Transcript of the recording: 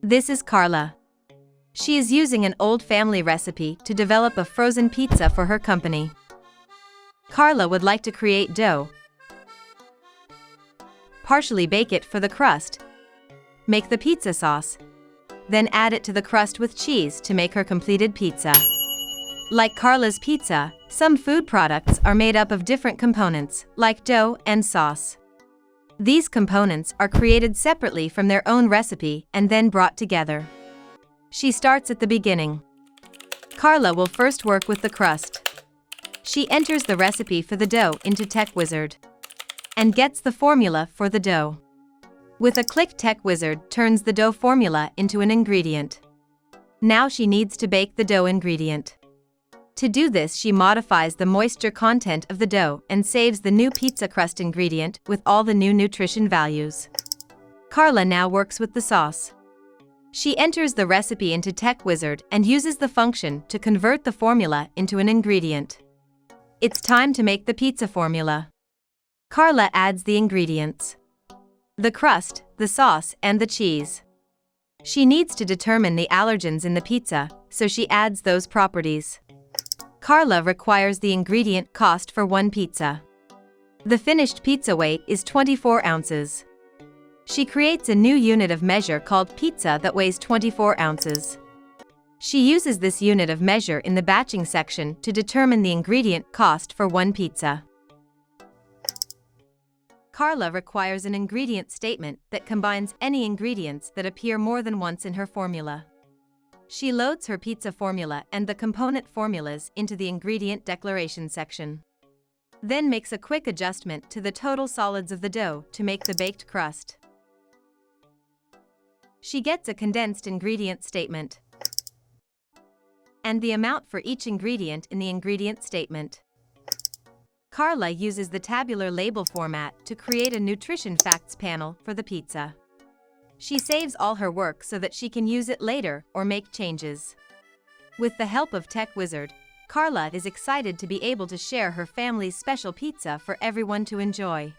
This is Carla. She is using an old family recipe to develop a frozen pizza for her company. Carla would like to create dough, partially bake it for the crust, make the pizza sauce, then add it to the crust with cheese to make her completed pizza. Like Carla's pizza, some food products are made up of different components, like dough and sauce. These components are created separately from their own recipe and then brought together. She starts at the beginning. Carla will first work with the crust. She enters the recipe for the dough into TechWizard and gets the formula for the dough. With a click, TechWizard turns the dough formula into an ingredient. Now she needs to bake the dough ingredient. To do this, she modifies the moisture content of the dough and saves the new pizza crust ingredient with all the new nutrition values. Carla now works with the sauce. She enters the recipe into TechWizard and uses the function to convert the formula into an ingredient. It's time to make the pizza formula. Carla adds the ingredients: the crust, the sauce, and the cheese. She needs to determine the allergens in the pizza, so she adds those properties. Carla requires the ingredient cost for one pizza. The finished pizza weight is 24 ounces. She creates a new unit of measure called pizza that weighs 24 ounces. She uses this unit of measure in the batching section to determine the ingredient cost for one pizza. Carla requires an ingredient statement that combines any ingredients that appear more than once in her formula. She loads her pizza formula and the component formulas into the ingredient declaration section. Then makes a quick adjustment to the total solids of the dough to make the baked crust. She gets a condensed ingredient statement and the amount for each ingredient in the ingredient statement. Carla uses the tabular label format to create a nutrition facts panel for the pizza. She saves all her work so that she can use it later or make changes. With the help of TechWizard, Carla is excited to be able to share her family's special pizza for everyone to enjoy.